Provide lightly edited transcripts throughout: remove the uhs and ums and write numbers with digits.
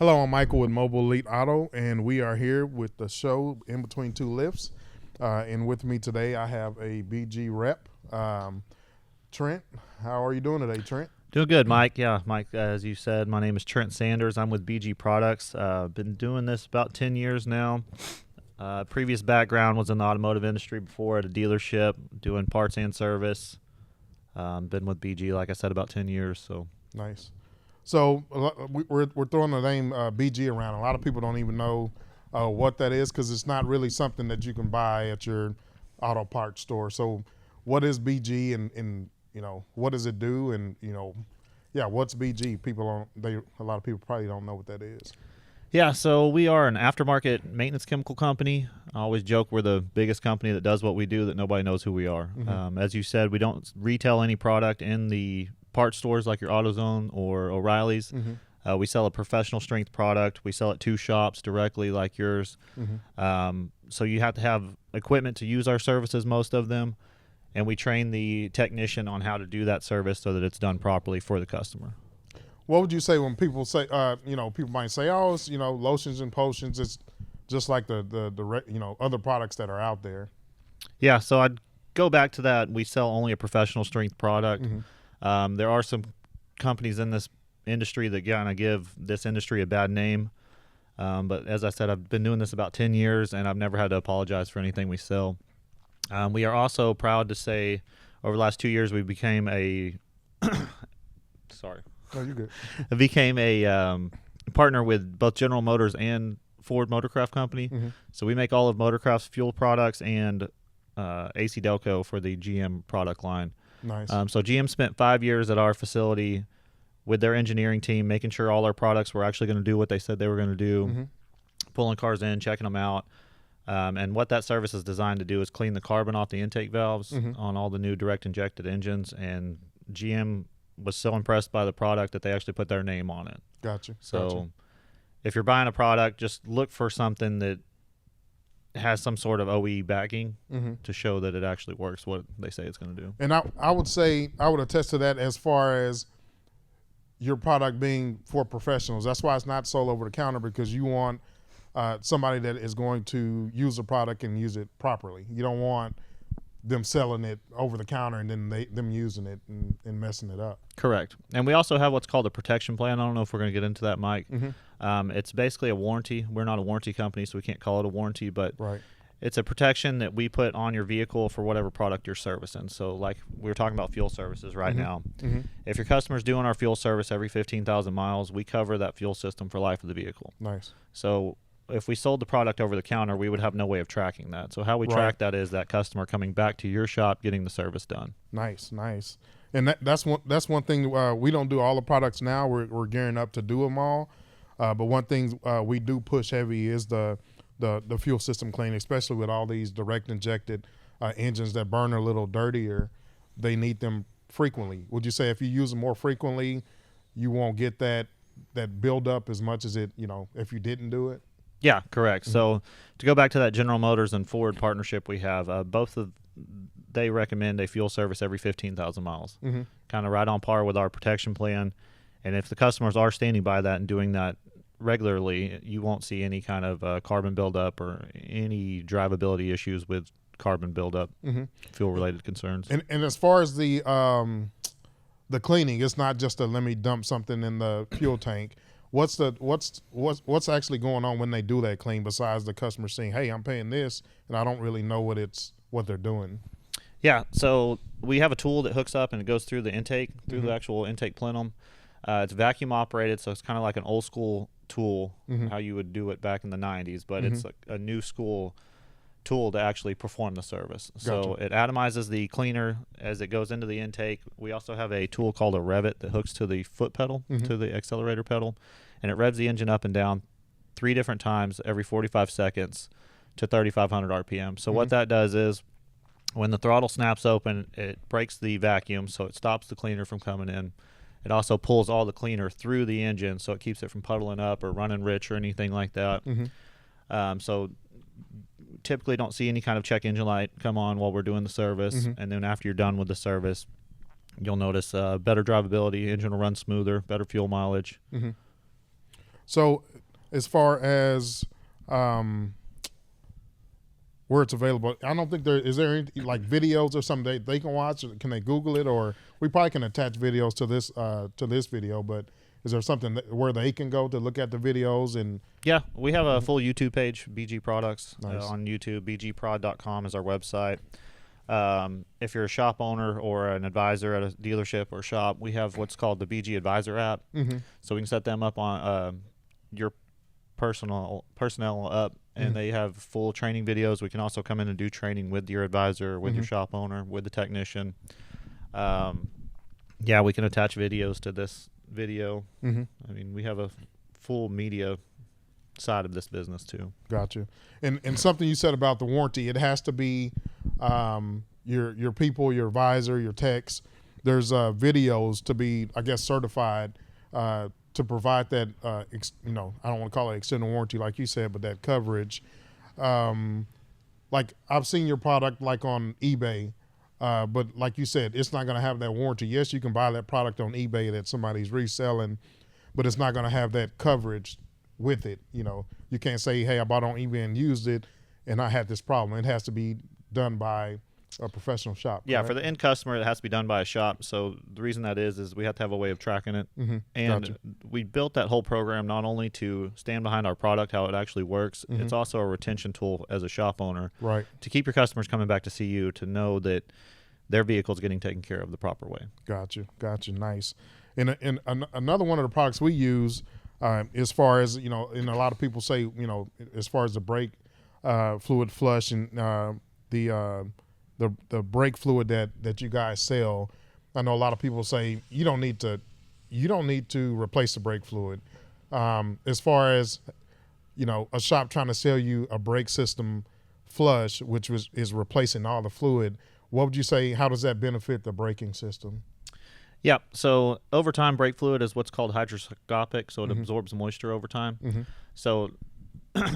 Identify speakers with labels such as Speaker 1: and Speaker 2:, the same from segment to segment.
Speaker 1: Hello, I'm Michael with Mobile Elite Auto, and we are here with the show In Between Two Lifts. And with me today, I have a BG rep, Trent. How are you doing today, Trent?
Speaker 2: Doing good, Mike. Yeah, Mike, as you said, my name is Trent Sanders. I'm with BG Products. Been doing this about 10 years now. Previous background was in the automotive industry before at a dealership, doing parts and service. Been with BG, like I said, about 10 years. So
Speaker 1: Nice. So we're throwing the name BG around. A lot of people don't even know what that is because it's not really something that you can buy at your auto parts store. So what is BG and what does it do? And, what's BG? A lot of people probably don't know what that is.
Speaker 2: yeah, so we are an aftermarket maintenance chemical company. I always joke we're the biggest company that does what we do that nobody knows who we are.
Speaker 1: Mm-hmm.
Speaker 2: As you said, we don't retail any product in the parts stores like your AutoZone or O'Reilly's.
Speaker 1: Mm-hmm.
Speaker 2: We sell a professional strength product. We sell it to shops directly like yours.
Speaker 1: Mm-hmm.
Speaker 2: So you have to have equipment to use our services, most of them, and we train the technician on how to do that service so that it's done properly for the customer.
Speaker 1: What would you say when people say, people might say, oh, it's, lotions and potions. It's just like the other products that are out there.
Speaker 2: Yeah, so I'd go back to that. We sell only a professional strength product.
Speaker 1: Mm-hmm.
Speaker 2: There are some companies in this industry that kind of give this industry a bad name. But as I said, I've been doing this about 10 years, and I've never had to apologize for anything we sell. We are also proud to say over the last 2 years we became a sorry.
Speaker 1: No, you're good.
Speaker 2: Became a partner with both General Motors and Ford Motorcraft Company.
Speaker 1: Mm-hmm.
Speaker 2: So we make all of Motorcraft's fuel products and AC Delco for the GM product line.
Speaker 1: Nice.
Speaker 2: So GM spent 5 years at our facility with their engineering team, making sure all our products were actually going to do what they said they were going to do,
Speaker 1: Mm-hmm.
Speaker 2: pulling cars in, checking them out. And what that service is designed to do is clean the carbon off the intake valves
Speaker 1: Mm-hmm.
Speaker 2: on all the new direct injected engines. And GM was so impressed by the product that they actually put their name on it.
Speaker 1: Gotcha.
Speaker 2: So if you're buying a product, just look for something that has some sort of OE backing
Speaker 1: Mm-hmm.
Speaker 2: to show that it actually works what they say it's going to do.
Speaker 1: And I would say, I would attest to that as far as your product being for professionals. That's why it's not sold over the counter, because you want somebody that is going to use the product and use it properly. You don't want them selling it over the counter and then them using it and messing it up.
Speaker 2: Correct. And we also have what's called a protection plan. I don't know if we're going to get into that, Mike.
Speaker 1: Mm-hmm.
Speaker 2: It's basically a warranty. We're not a warranty company, so we can't call it a warranty, but
Speaker 1: Right.
Speaker 2: it's a protection that we put on your vehicle for whatever product you're servicing. So like we were talking about fuel services right
Speaker 1: Mm-hmm.
Speaker 2: now.
Speaker 1: Mm-hmm.
Speaker 2: If your customer's doing our fuel service every 15,000 miles, we cover that fuel system for life of the vehicle.
Speaker 1: Nice.
Speaker 2: So if we sold the product over the counter, we would have no way of tracking that. So how we
Speaker 1: Right.
Speaker 2: track that is that customer coming back to your shop, getting the service done.
Speaker 1: Nice. And that's one thing. We don't do all the products now. We're gearing up to do them all. But one thing we do push heavy is the fuel system clean, especially with all these direct injected engines that burn a little dirtier. They need them frequently. Would you say if you use them more frequently, you won't get that buildup as much as if you didn't do it?
Speaker 2: Yeah, correct.
Speaker 1: Mm-hmm.
Speaker 2: So to go back to that General Motors and Ford partnership we have, they recommend a fuel service every 15,000 miles,
Speaker 1: Mm-hmm.
Speaker 2: kind of right on par with our protection plan. And if the customers are standing by that and doing that regularly, you won't see any kind of carbon buildup or any drivability issues with carbon buildup,
Speaker 1: Mm-hmm.
Speaker 2: fuel-related concerns.
Speaker 1: And as far as the cleaning, it's not just let me dump something in the fuel tank. What's actually going on when they do that clean, besides the customer saying, hey, I'm paying this and I don't really know what they're doing?
Speaker 2: Yeah, so we have a tool that hooks up and it goes through the intake, through
Speaker 1: Mm-hmm.
Speaker 2: the actual intake plenum. It's vacuum operated, so it's kind of like an old school tool,
Speaker 1: Mm-hmm.
Speaker 2: how you would do it back in the 90s, but
Speaker 1: Mm-hmm.
Speaker 2: it's a new school tool to actually perform the service. So
Speaker 1: Gotcha.
Speaker 2: it atomizes the cleaner as it goes into the intake. We also have a tool called a Revit that hooks to the foot pedal,
Speaker 1: Mm-hmm.
Speaker 2: to the accelerator pedal, and it revs the engine up and down 3 different times every 45 seconds to 3,500 RPM. So what
Speaker 1: Mm-hmm.
Speaker 2: that does is when the throttle snaps open, it breaks the vacuum, so it stops the cleaner from coming in. It also pulls all the cleaner through the engine, so it keeps it from puddling up or running rich or anything like that.
Speaker 1: Mm-hmm.
Speaker 2: So typically don't see any kind of check engine light come on while we're doing the service.
Speaker 1: Mm-hmm.
Speaker 2: And then after you're done with the service, you'll notice better drivability, engine will run smoother, better fuel mileage.
Speaker 1: Mm-hmm. So, as far as where it's available, I don't think is there any like videos or something they can watch. Or can they Google it, or we probably can attach videos to this video? But is there something where they can go to look at the videos? And
Speaker 2: Yeah, we have a full YouTube page, BG Products,
Speaker 1: Nice.
Speaker 2: on YouTube. bgprod.com is our website. If you're a shop owner or an advisor at a dealership or shop, we have what's called the BG Advisor app. So we can set them up on your personnel up, and they have full training videos. We can also come in and do training with your advisor, with your shop owner, with the technician. Yeah, we can attach videos to this video. I mean, we have a full media side of this business too.
Speaker 1: Gotcha. And something you said about the warranty, it has to be your people, your advisor, your techs. There's videos to be, I guess, certified to provide that. I don't want to call it extended warranty like you said, but that coverage. Like I've seen your product like on eBay. But like you said, it's not going to have that warranty. Yes, you can buy that product on eBay that somebody's reselling, but it's not going to have that coverage with it. You can't say, hey, I bought on eBay and used it and I had this problem. It has to be done by a professional shop.
Speaker 2: Yeah,
Speaker 1: correct?
Speaker 2: for the end customer, it has to be done by a shop. So the reason that is we have to have a way of tracking it. And
Speaker 1: Gotcha.
Speaker 2: we built that whole program not only to stand behind our product, how it actually works, it's also a retention tool as a shop owner.
Speaker 1: Right.
Speaker 2: To keep your customers coming back to see you, to know that their vehicle is getting taken care of the proper way.
Speaker 1: Gotcha. Nice. And another one of the products we use, as far as, and a lot of people say, as far as the brake fluid flush and the brake fluid that you guys sell, I know a lot of people say you don't need to replace the brake fluid. As far as, a shop trying to sell you a brake system flush, which is replacing all the fluid, what would you say, how does that benefit the braking system?
Speaker 2: Yeah, so over time, brake fluid is what's called hydroscopic, so it absorbs moisture over time. So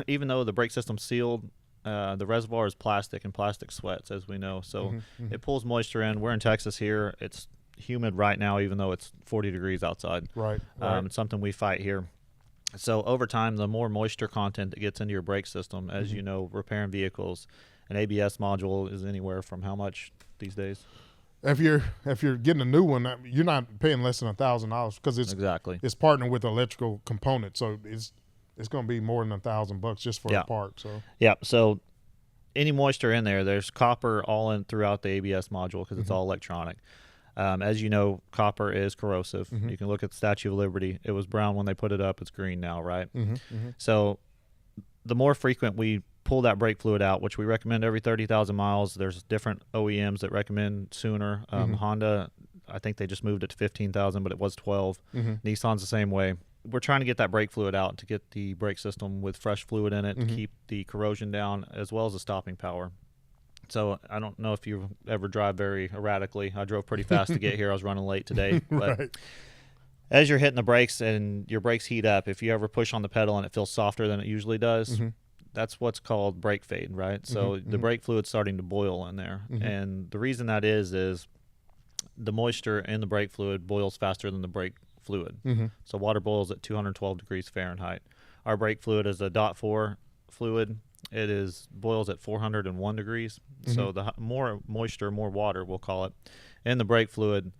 Speaker 2: even though the brake system's sealed, the reservoir is plastic, and plastic sweats, as we know. So it pulls moisture in. We're in Texas here. It's humid right now, even though it's 40 degrees outside.
Speaker 1: Right.
Speaker 2: It's something we fight here. So over time, the more moisture content that gets into your brake system, as you know, repairing vehicles, an ABS module is anywhere from how much these days?
Speaker 1: If you're getting a new one, you're not paying less than $1,000 because it's partnered with electrical component, so it's going to be more than $1,000 just for the part.
Speaker 2: So any moisture in there, there's copper all in throughout the ABS module because it's all electronic. As you know, copper is corrosive. You can look at the Statue of Liberty. It was brown when they put it up. It's green now, right? So the more frequent we pull that brake fluid out, which we recommend every 30,000 miles. There's different OEMs that recommend sooner. Honda, I think they just moved it to 15,000, but it was 12. Nissan's the same way. We're trying to get that brake fluid out to get the brake system with fresh fluid in it to keep the corrosion down, as well as the stopping power. So I don't know if you ever drive very erratically. I drove pretty fast to get here. I was running late today. But as you're hitting the brakes and your brakes heat up, if you ever push on the pedal and it feels softer than it usually does, that's what's called brake fade, right? So the brake fluid's starting to boil in there. And the reason that is the moisture in the brake fluid boils faster than the brake fluid. So water boils at 212 degrees Fahrenheit. Our brake fluid is a .4 fluid. It boils at 401 degrees. So the more moisture, more water, we'll call it, in the brake fluid,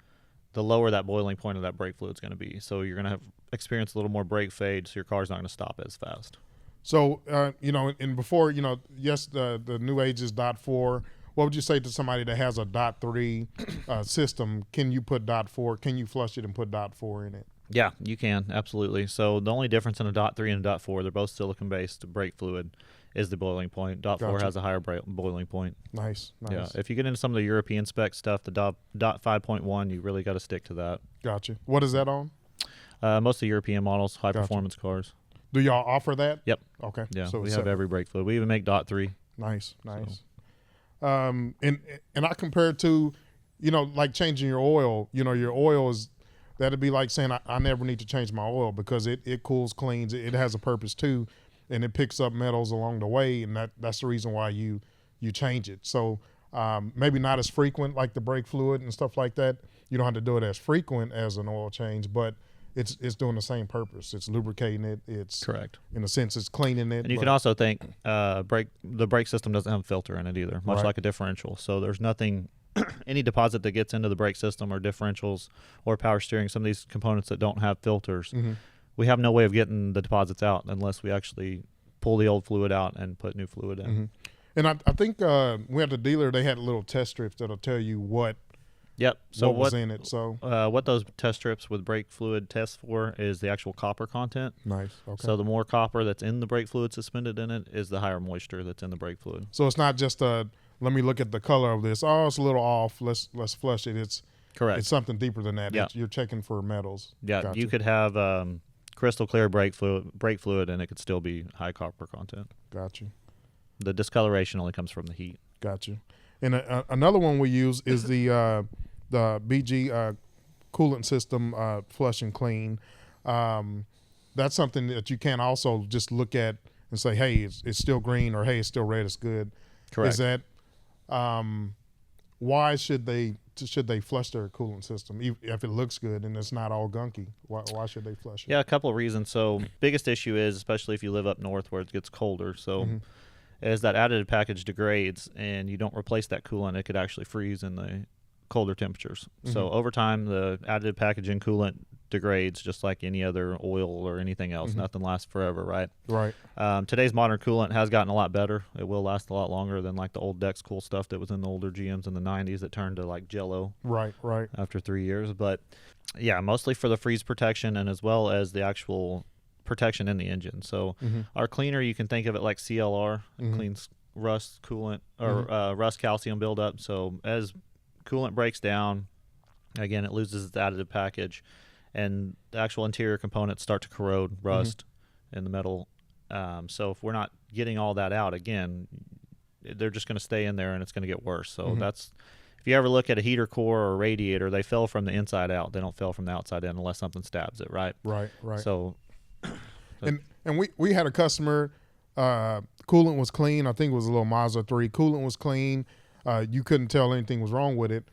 Speaker 2: the lower that boiling point of that brake fluid is going to be. So you're going to experience a little more brake fade, so your car's not going to stop as fast.
Speaker 1: So, and before, yes, the new age is .4. What would you say to somebody that has a .3 system? Can you put .4? Can you flush it and put .4 in it?
Speaker 2: Yeah, you can, absolutely. So the only difference in a .3 and a .4, they're both silicon-based brake fluid, is the boiling point. .4 has a higher
Speaker 1: boiling point. Nice.
Speaker 2: Yeah, if you get into some of the European spec stuff, the .5.1, you really got to stick to that.
Speaker 1: Gotcha. What is that on?
Speaker 2: Most of the European models, high-performance cars.
Speaker 1: Do y'all offer that?
Speaker 2: Yep.
Speaker 1: Okay.
Speaker 2: Yeah, so we have every brake fluid. We even make .3.
Speaker 1: Nice. So. And I compare it to, like changing your oil. Your oil is, that'd be like saying I never need to change my oil because it cools, cleans, it has a purpose too, and it picks up metals along the way, and that's the reason why you change it. So maybe not as frequent like the brake fluid and stuff like that. You don't have to do it as frequent as an oil change, but it's doing the same purpose. It's lubricating it. It's
Speaker 2: Correct.
Speaker 1: in a sense it's cleaning it.
Speaker 2: And you can also think the brake system doesn't have a filter in it either, much
Speaker 1: Right.
Speaker 2: like a differential. So there's nothing, any deposit that gets into the brake system or differentials or power steering, some of these components that don't have filters, we have no way of getting the deposits out unless we actually pull the old fluid out and put new fluid in.
Speaker 1: And I think we had the dealer. They had little test strips that'll tell you what
Speaker 2: Yep. So
Speaker 1: what was in it. So
Speaker 2: what those test strips with brake fluid test for is the actual copper content.
Speaker 1: nice. Okay.
Speaker 2: So the more copper that's in the brake fluid suspended in it is the higher moisture that's in the brake fluid.
Speaker 1: So it's not just let me look at the color of this. Oh, it's a little off. Let's flush it. It's
Speaker 2: Correct.
Speaker 1: It's something deeper than that.
Speaker 2: Yeah.
Speaker 1: You're checking for metals.
Speaker 2: Yeah,
Speaker 1: Gotcha.
Speaker 2: you could have crystal clear brake fluid, and it could still be high copper content.
Speaker 1: Gotcha.
Speaker 2: The discoloration only comes from the heat.
Speaker 1: Gotcha. And another one we use is the BG coolant system flush and clean. That's something that you can also just look at and say, hey, it's still green, or hey, it's still red. It's good.
Speaker 2: Correct.
Speaker 1: Is that why should they flush their coolant system if it looks good and it's not all gunky? Why should they flush it?
Speaker 2: Yeah, a couple of reasons. So biggest issue is, especially if you live up north where it gets colder, so as that additive package degrades and you don't replace that coolant, it could actually freeze in the colder temperatures. So over time, the additive packaging coolant degrades just like any other oil or anything else. Nothing lasts forever, right?
Speaker 1: Right.
Speaker 2: Today's modern coolant has gotten a lot better. It will last a lot longer than like the old Dex Cool stuff that was in the older GMs in the 90s that turned to like Jello
Speaker 1: Right.
Speaker 2: after 3 years. But yeah, mostly for the freeze protection and as well as the actual protection in the engine. So our cleaner, you can think of it like CLR. It cleans rust coolant or rust calcium buildup. So as coolant breaks down, again, it loses its additive package, and the actual interior components start to corrode, rust in the metal. So if we're not getting all that out, again, they're just going to stay in there and it's going to get worse. So that's, if you ever look at a heater core or a radiator, they fell from the inside out. They don't fell from the outside in unless something stabs it, right?
Speaker 1: Right.
Speaker 2: So
Speaker 1: And we had a customer, coolant was clean. I think it was a little Mazda 3. Coolant was clean. You couldn't tell anything was wrong with it,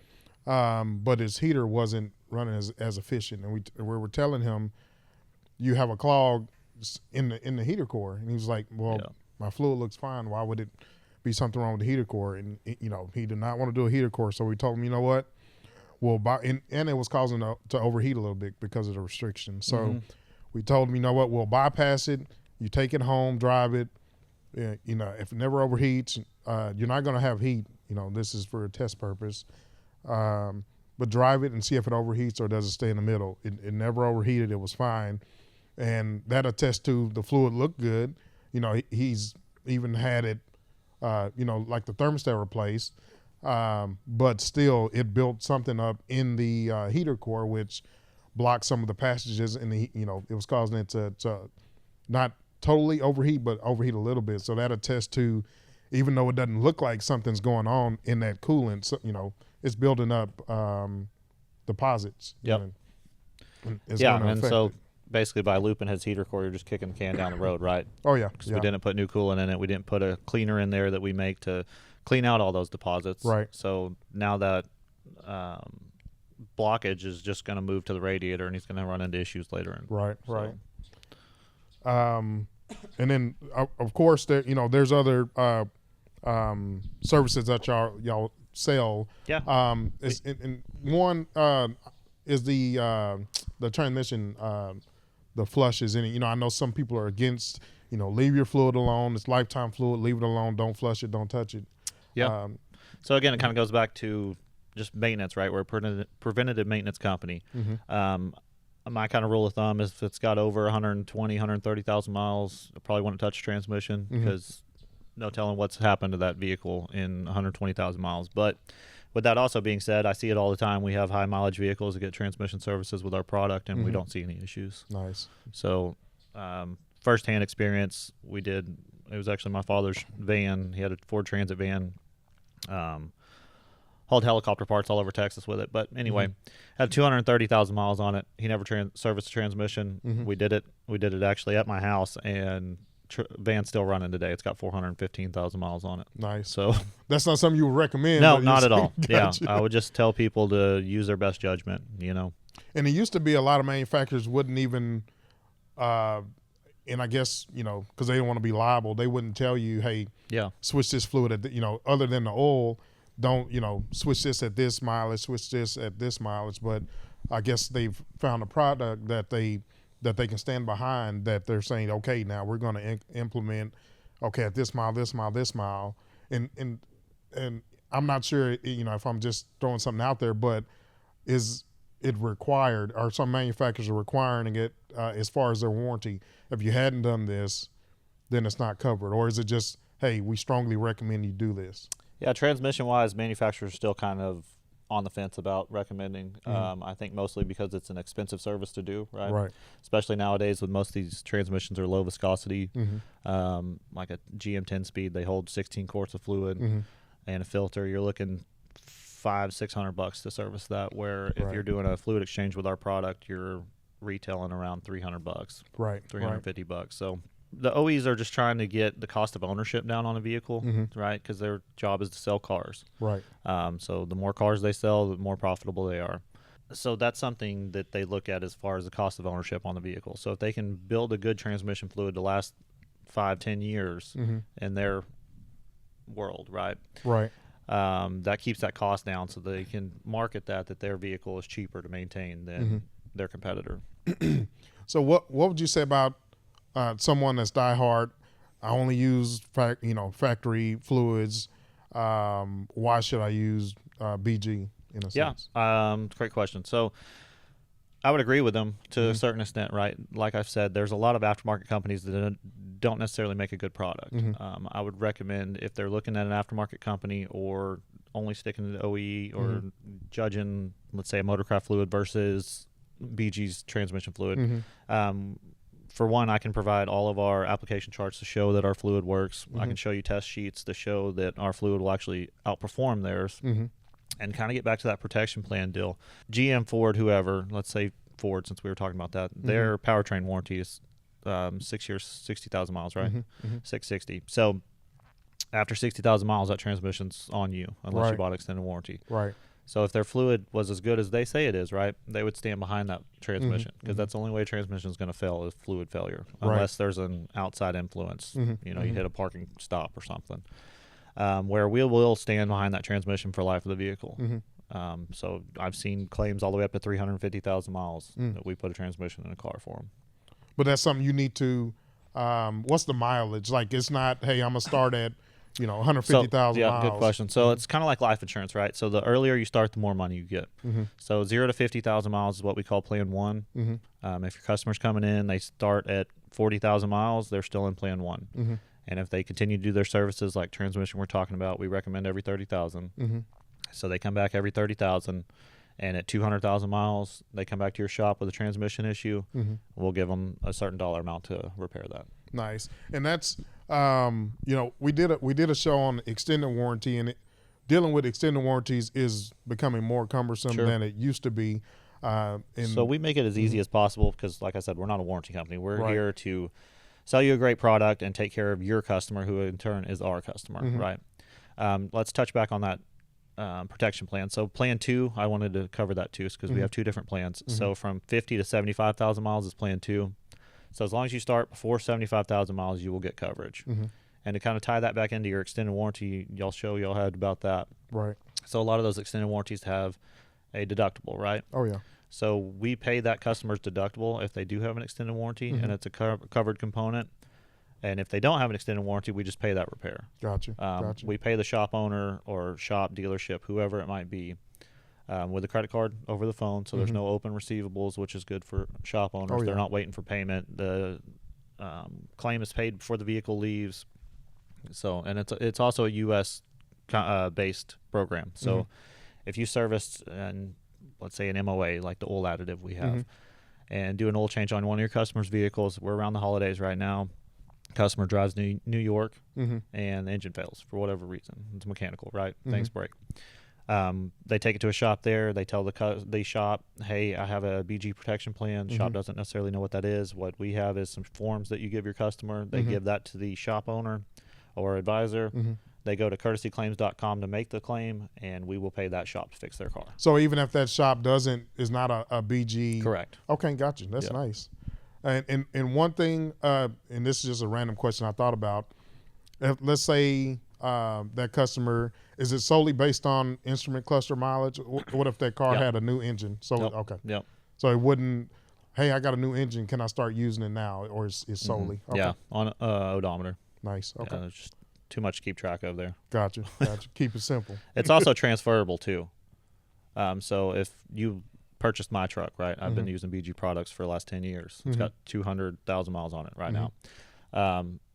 Speaker 1: but his heater wasn't running as efficient. And we were telling him, you have a clog in the heater core. And he was like, well, my fluid looks fine. Why would it be something wrong with the heater core? And, he did not want to do a heater core. So we told him, you know what, we'll buy, and it was causing to overheat a little bit because of the restrictions. So we told him, you know what, we'll bypass it. You take it home, drive it. If it never overheats, you're not going to have heat. This is for a test purpose. But drive it and see if it overheats or does it stay in the middle. It never overheated. It was fine. And that attests to the fluid looked good. He's even had it, like the thermostat replaced. But still, it built something up in the heater core, which blocked some of the passages in the, it was causing it to not totally overheat, but overheat a little bit. So that attests to, even though it doesn't look like something's going on in that coolant, so, it's building up deposits.
Speaker 2: Yep.
Speaker 1: And
Speaker 2: so basically by looping his heater core, you're just kicking the can down the road, right?
Speaker 1: Oh, yeah.
Speaker 2: Because we didn't put new coolant in it. We didn't put a cleaner in there that we make to clean out all those deposits.
Speaker 1: Right.
Speaker 2: So now that blockage is just going to move to the radiator, and he's going to run into issues later.
Speaker 1: Right. And then, of course, there's other services that y'all sell.
Speaker 2: Yeah.
Speaker 1: And one is the transmission, the flushes in it. I know some people are against, leave your fluid alone. It's lifetime fluid. Leave it alone. Don't flush it. Don't touch it.
Speaker 2: Yeah. So again, it kind of goes back to just maintenance, right? We're a preventative maintenance company. My kind of rule of thumb is if it's got over 120, 130,000 miles, I probably wouldn't touch transmission because no telling what's happened to that vehicle in 120,000 miles. But with that also being said, I see it all the time. We have high mileage vehicles that get transmission services with our product, and we don't see any issues.
Speaker 1: Nice.
Speaker 2: So firsthand experience, it was actually my father's van. He had a Ford Transit van. Hauled helicopter parts all over Texas with it. But anyway, had 230,000 miles on it. He never serviced the transmission. We did it. We did it actually at my house, and van's still running today. It's got 415,000 miles on it.
Speaker 1: Nice.
Speaker 2: So
Speaker 1: that's not something you would recommend.
Speaker 2: No, not at all.
Speaker 1: Gotcha.
Speaker 2: Yeah, I would just tell people to use their best judgment.
Speaker 1: And it used to be a lot of manufacturers wouldn't even, and I guess, because they don't want to be liable, they wouldn't tell you, hey, switch this fluid at other than the oil, don't, switch this at this mileage, switch this at this mileage. But I guess they've found a product that they can stand behind, that they're saying, okay, now we're going to implement, okay, at this mile, this mile, this mile. And I'm not sure, if I'm just throwing something out there, but is it required, or some manufacturers are requiring it as far as their warranty? If you hadn't done this, then it's not covered. Or is it just, hey, we strongly recommend you do this?
Speaker 2: Yeah, transmission-wise, manufacturers are still kind of on the fence about recommending. I think mostly because it's an expensive service to do, right?
Speaker 1: Right.
Speaker 2: Especially nowadays, with most of these transmissions are low viscosity. Like a GM 10-speed, they hold 16 quarts of fluid and a filter. You're looking $500-600 to service that. Where if you're doing a fluid exchange with our product, you're retailing around $300,
Speaker 1: right?
Speaker 2: $350. So the OEs are just trying to get the cost of ownership down on a vehicle, right? Because their job is to sell cars,
Speaker 1: right?
Speaker 2: So the more cars they sell, the more profitable they are. So that's something that they look at as far as the cost of ownership on the vehicle. So if they can build a good transmission fluid to last 5-10 years in their world, right? That keeps that cost down, so they can market that their vehicle is cheaper to maintain than their competitor.
Speaker 1: So what would you say about someone that's diehard? I only use factory fluids. Why should I use BG in a sense?
Speaker 2: Great question. So I would agree with them to a certain extent, right? Like I've said, there's a lot of aftermarket companies that don't necessarily make a good product. I would recommend, if they're looking at an aftermarket company or only sticking to the OE or judging, let's say, a motorcraft fluid versus BG's transmission fluid. For one, I can provide all of our application charts to show that our fluid works. I can show you test sheets to show that our fluid will actually outperform theirs. And kind of get back to that protection plan deal. GM, Ford, whoever, let's say Ford, since we were talking about that, their powertrain warranty is 6 years, 60,000 miles, right? 660. So after 60,000 miles, that transmission's on you, unless you bought extended warranty.
Speaker 1: Right.
Speaker 2: So if their fluid was as good as they say it is, right, they would stand behind that transmission, because that's the only way a transmission is going to fail, is fluid failure, unless there's an outside influence. You hit a parking stop or something. Where we will stand behind that transmission for life of the vehicle. So I've seen claims all the way up to 350,000 miles that we put a transmission in a car for them.
Speaker 1: But that's something you need to. What's the mileage? Like, it's not, hey, I'm gonna start at 150,000 miles.
Speaker 2: Good question. So it's kind of like life insurance, right? So the earlier you start, the more money you get. So 0 to 50,000 miles is what we call Plan 1. If your customer's coming in, they start at 40,000 miles, they're still in Plan 1. And if they continue to do their services like transmission we're talking about, we recommend every 30,000. So they come back every 30,000, and at 200,000 miles, they come back to your shop with a transmission issue. We'll give them a certain dollar amount to repair that.
Speaker 1: Nice. And that's we did a show on extended warranty, and dealing with extended warranties is becoming more cumbersome than it used to be.
Speaker 2: So we make it as easy as possible, because, like I said, we're not a warranty company. We're here to sell you a great product and take care of your customer, who in turn is our customer, right? Let's touch back on that protection plan. So Plan 2, I wanted to cover that too, because we have two different plans. So from 50 to 75,000 miles is Plan 2. So as long as you start before 75,000 miles, you will get coverage. And to kind of tie that back into your extended warranty, y'all had about that.
Speaker 1: Right.
Speaker 2: So a lot of those extended warranties have a deductible, right?
Speaker 1: Oh, yeah.
Speaker 2: So we pay that customer's deductible if they do have an extended warranty and it's a covered component. And if they don't have an extended warranty, we just pay that repair.
Speaker 1: Gotcha.
Speaker 2: We pay the shop owner or shop, dealership, whoever it might be, with a credit card over the phone. So there's no open receivables, which is good for shop owners. They're not waiting for payment. The claim is paid before the vehicle leaves. So, and it's also a U.S. based program. So if you service, let's say an MOA, like the oil additive we have, and do an oil change on one of your customers' vehicles, we're around the holidays right now. Customer drives New York and the engine fails for whatever reason. It's mechanical, right? Things break. They take it to a shop there. They tell the shop, hey, I have a BG protection plan. The shop doesn't necessarily know what that is. What we have is some forms that you give your customer. They give that to the shop owner or advisor. They go to courtesyclaims.com to make the claim, and we will pay that shop to fix their car.
Speaker 1: So even if that shop is not a BG.
Speaker 2: Correct.
Speaker 1: Okay, gotcha. That's nice. And one thing, and this is just a random question I thought about. Let's say that customer, is it solely based on instrument cluster mileage? What if that car had a new engine? So okay.
Speaker 2: Yep.
Speaker 1: So it wouldn't. Hey, I got a new engine. Can I start using it now, or is solely?
Speaker 2: Okay. Yeah, on odometer.
Speaker 1: Nice. Okay.
Speaker 2: There's just too much to keep track of there.
Speaker 1: Gotcha. Keep it simple.
Speaker 2: It's also transferable too. So if you purchased my truck, right? I've been using BG products for the last 10 years. It's got 200,000 miles on it right now.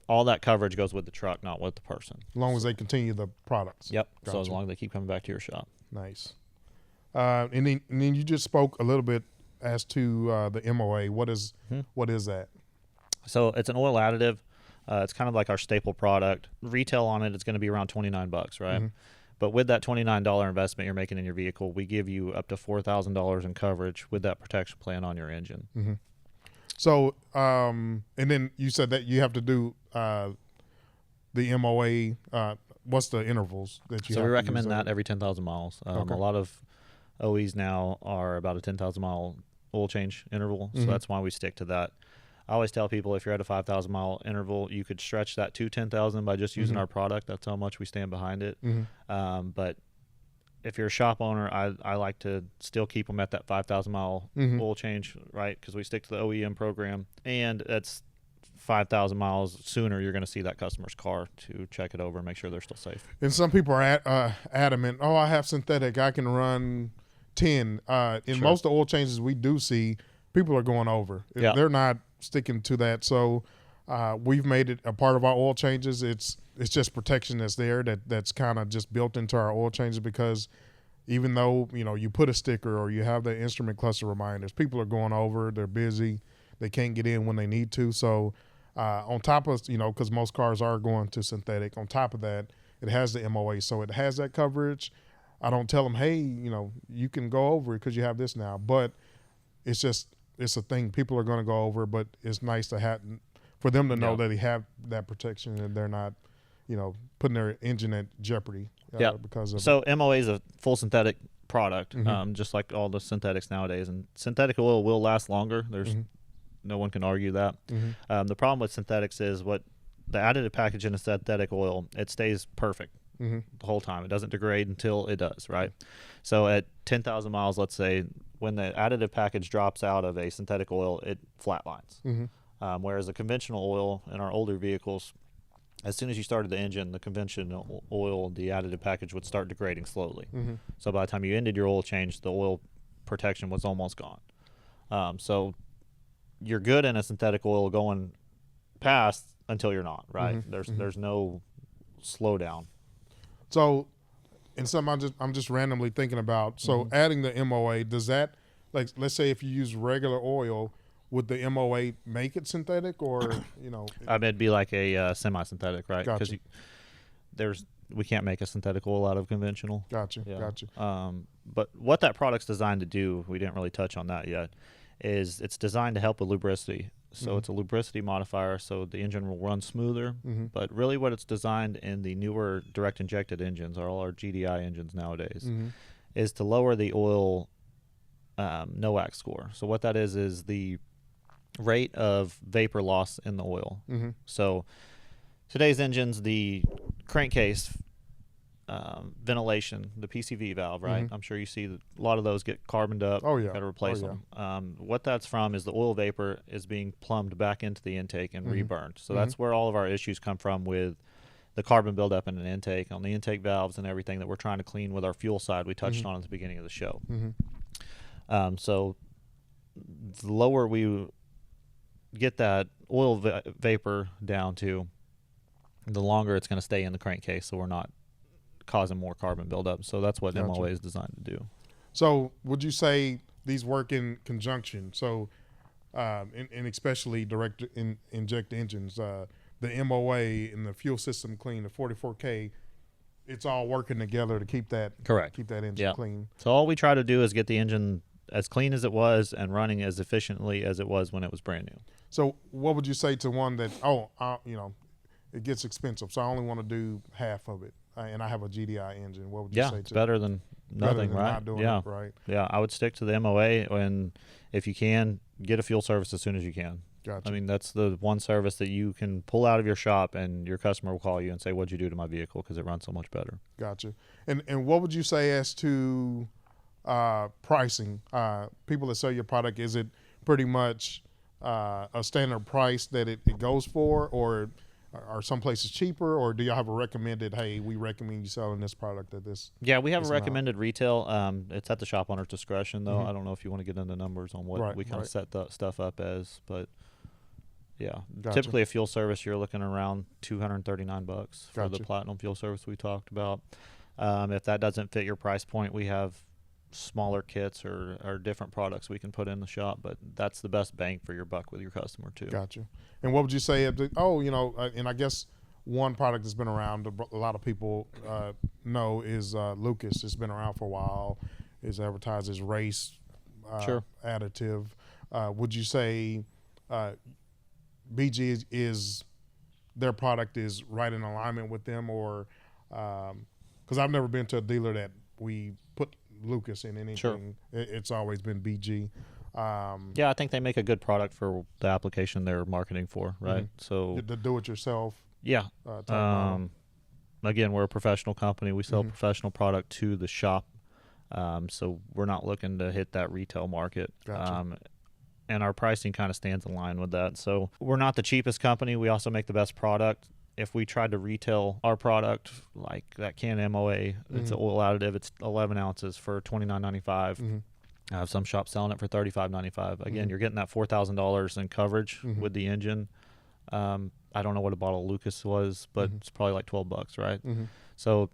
Speaker 2: All that coverage goes with the truck, not with the person.
Speaker 1: As long as they continue the products.
Speaker 2: Yep.
Speaker 1: Gotcha.
Speaker 2: So as long as they keep coming back to your shop.
Speaker 1: Nice. And then you just spoke a little bit as to the MOA. What is that?
Speaker 2: So it's an oil additive. It's kind of like our staple product. Retail on it's going to be around $29, right? But with that $29 investment you're making in your vehicle, we give you up to $4,000 in coverage with that protection plan on your engine.
Speaker 1: So, and then you said that you have to do the MOA. What's the intervals that you?
Speaker 2: So
Speaker 1: have
Speaker 2: we
Speaker 1: to
Speaker 2: recommend
Speaker 1: use
Speaker 2: that every 10,000 miles. A lot of OEs now are about a 10,000 mile oil change interval, so that's why we stick to that. I always tell people if you're at a 5,000 mile interval, you could stretch that to 10,000 by just using our product. That's how much we stand behind it. But if you're a shop owner, I like to still keep them at that 5,000 mile oil change, right? Because we stick to the OEM program, and that's 5,000 miles sooner you're going to see that customer's car to check it over and make sure they're still safe.
Speaker 1: And some people are adamant, oh, I have synthetic, I can run 10. In most of the oil changes we do see, people are going over. They're not sticking to that. So we've made it a part of our oil changes. It's just protection that's there that's kind of just built into our oil changes, because even though, you put a sticker or you have the instrument cluster reminders, people are going over, they're busy, they can't get in when they need to. So on top of, because most cars are going to synthetic, on top of that, it has the MOA. So it has that coverage. I don't tell them, hey, you can go over it because you have this now. But it's a thing. People are going to go over, but it's nice to have, for them to know that they have that protection and they're not, putting their engine at jeopardy. Because of
Speaker 2: so MOA is a full synthetic product, just like all the synthetics nowadays. And synthetic oil will last longer. There's no one can argue that. The problem with synthetics is what the additive package in a synthetic oil, it stays perfect the whole time. It doesn't degrade until it does, right? So at 10,000 miles, let's say, when the additive package drops out of a synthetic oil, it flatlines. Whereas a conventional oil in our older vehicles, as soon as you started the engine, the conventional oil, the additive package would start degrading slowly. So by the time you ended your oil change, the oil protection was almost gone. So you're good in a synthetic oil going past until you're not, right? There's no slowdown.
Speaker 1: So, and something I'm just randomly thinking about. So adding the MOA, does that, like, let's say if you use regular oil, would the MOA make it synthetic, or
Speaker 2: it'd be like a semi-synthetic, right? Because
Speaker 1: Gotcha.
Speaker 2: We can't make a synthetic oil out of conventional.
Speaker 1: Gotcha.
Speaker 2: But what that product's designed to do, we didn't really touch on that yet, is it's designed to help with lubricity. So it's a lubricity modifier, so the engine will run smoother. But really what it's designed in the newer direct injected engines, all our GDI engines nowadays, is to lower the oil NOAC score. So what that is the rate of vapor loss in the oil. So today's engines, the crankcase ventilation, the PCV valve, right? I'm sure you see a lot of those get carboned up.
Speaker 1: Oh yeah.
Speaker 2: Got to replace them. What that's from is the oil vapor is being plumbed back into the intake and reburned. So that's where all of our issues come from with the carbon buildup in an intake, on the intake valves and everything that we're trying to clean with our fuel side we touched on at the beginning of the show. So the lower we get that oil vapor down to, the longer it's going to stay in the crankcase, so we're not causing more carbon buildup. So that's what
Speaker 1: Gotcha.
Speaker 2: MOA is designed to do.
Speaker 1: So would you say these work in conjunction? So, and especially direct inject engines, the MOA and the fuel system clean, the 44K, it's all working together to keep that engine clean.
Speaker 2: So all we try to do is get the engine as clean as it was and running as efficiently as it was when it was brand new.
Speaker 1: So what would you say to one that, it gets expensive. So I only want to do half of it, and I have a GDI engine. What would you say?
Speaker 2: It's better than nothing,
Speaker 1: than
Speaker 2: right?
Speaker 1: not doing
Speaker 2: Yeah,
Speaker 1: it, right?
Speaker 2: yeah. I would stick to the MOA, and if you can, get a fuel service as soon as you can.
Speaker 1: Gotcha.
Speaker 2: I mean, that's the one service that you can pull out of your shop, and your customer will call you and say, "What'd you do to my vehicle?" Because it runs so much better.
Speaker 1: Gotcha. And what would you say as to pricing? People that sell your product, is it pretty much a standard price that it goes for, or are some places cheaper, or do y'all have a recommended, hey, we recommend you selling this product at this?
Speaker 2: Yeah, we have a
Speaker 1: amount?
Speaker 2: recommended retail. It's at the shop owner's discretion, though.
Speaker 1: Mhm.
Speaker 2: I don't know if you want to get into numbers on what we kind of set the stuff up as, but yeah,
Speaker 1: Gotcha.
Speaker 2: typically a fuel service you're looking around $239 for the
Speaker 1: Gotcha.
Speaker 2: platinum fuel service we talked about. If that doesn't fit your price point, we have smaller kits or different products we can put in the shop, but that's the best bang for your buck with your customer too.
Speaker 1: Gotcha. And what would you say? And I guess one product that's been around, a lot of people know, is Lucas. It's been around for a while. It's advertised as race
Speaker 2: Sure.
Speaker 1: additive. Would you say BG is their product is right in alignment with them, or because I've never been to a dealer that we put Lucas in anything.
Speaker 2: Sure.
Speaker 1: It's always been BG.
Speaker 2: Yeah, I think they make a good product for the application they're marketing for, right?
Speaker 1: Mhm.
Speaker 2: So
Speaker 1: The do-it-yourself.
Speaker 2: yeah.
Speaker 1: Type model.
Speaker 2: Again, we're a professional company. We sell
Speaker 1: Mhm.
Speaker 2: professional product to the shop, so we're not looking to hit that retail market.
Speaker 1: Gotcha.
Speaker 2: And our pricing kind of stands in line with that. So we're not the cheapest company. We also make the best product. If we tried to retail our product, like that can MOA, it's an oil additive. It's 11 ounces for $29.95.
Speaker 1: Mhm.
Speaker 2: I have some shops selling it for $35.95. Again,
Speaker 1: Mhm.
Speaker 2: you're getting that $4,000 in coverage
Speaker 1: Mhm.
Speaker 2: with the engine. I don't know what a bottle of Lucas was, but
Speaker 1: Mhm.
Speaker 2: it's probably like $12, right?
Speaker 1: Mhm.
Speaker 2: So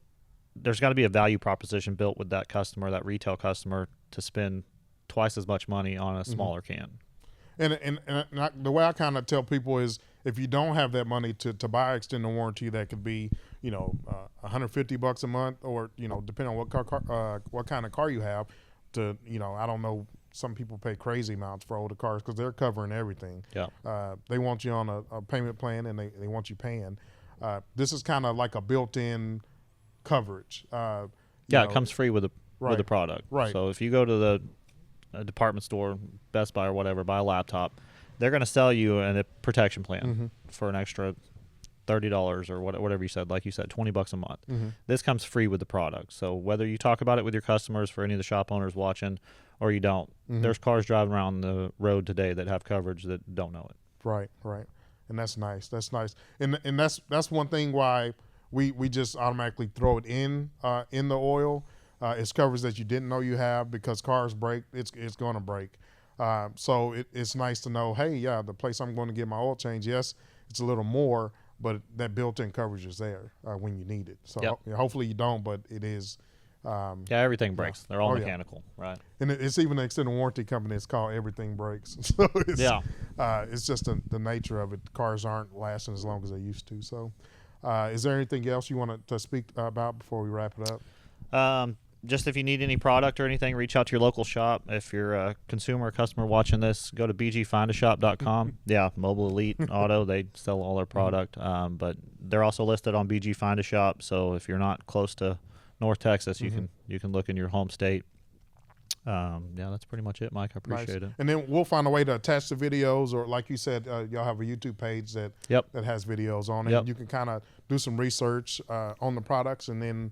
Speaker 2: there's got to be a value proposition built with that customer, that retail customer, to spend twice as much money on a smaller can.
Speaker 1: And the way I kind of tell people is, if you don't have that money to buy extended warranty, that could be, $150 a month, or depending on what kind of car you have. I don't know. Some people pay crazy amounts for older cars because they're covering everything.
Speaker 2: Yeah.
Speaker 1: They want you on a payment plan, and they want you paying. This is kind of like a built-in coverage.
Speaker 2: It comes free with the product.
Speaker 1: Right.
Speaker 2: So if you go to a department store, Best Buy or whatever, buy a laptop, they're going to sell you a protection plan for an extra $30 or whatever you said. Like you said, $20 a month. This comes free with the product. So whether you talk about it with your customers, for any of the shop owners watching, or you don't, there's cars driving around the road today that have coverage that don't know it.
Speaker 1: Right. And that's nice. And that's one thing why we just automatically throw it in the oil. It's coverage that you didn't know you have, because cars break. It's going to break. So it's nice to know, hey, yeah, the place I'm going to get my oil change, yes, it's a little more, but that built-in coverage is there when you need it. So hopefully you don't, but it is.
Speaker 2: Everything breaks. They're all mechanical, right?
Speaker 1: And it's even an extended warranty company. It's called Everything Breaks. So it's just the nature of it. Cars aren't lasting as long as they used to. So is there anything else you want to speak about before we wrap it up?
Speaker 2: Just if you need any product or anything, reach out to your local shop. If you're a consumer or customer watching this, go to bgfindashop.com. Mobile Elite Auto, they sell all their product, but they're also listed on BG Find a Shop. So if you're not close to North Texas, you can look in your home state. That's pretty much it, Mike. I appreciate it.
Speaker 1: And then we'll find a way to attach the videos, or like you said, y'all have a YouTube page that has videos on it. And you can kind of do some research on the products, and then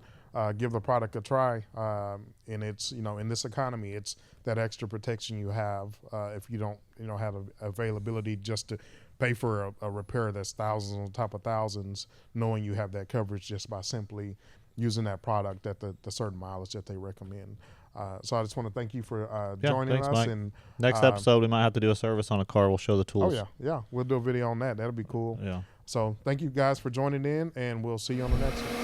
Speaker 1: give the product a try. And it's, in this economy, it's that extra protection you have if you don't, have availability just to pay for a repair that's thousands on top of thousands, knowing you have that coverage just by simply using that product at the certain mileage that they recommend. So I just want to thank you for joining us.
Speaker 2: Mike.
Speaker 1: And
Speaker 2: next episode, we might have to do a service on a car. We'll show the tools.
Speaker 1: Oh yeah, we'll do a video on that. That'll be cool.
Speaker 2: Yeah.
Speaker 1: So thank you guys for joining in, and we'll see you on the next one.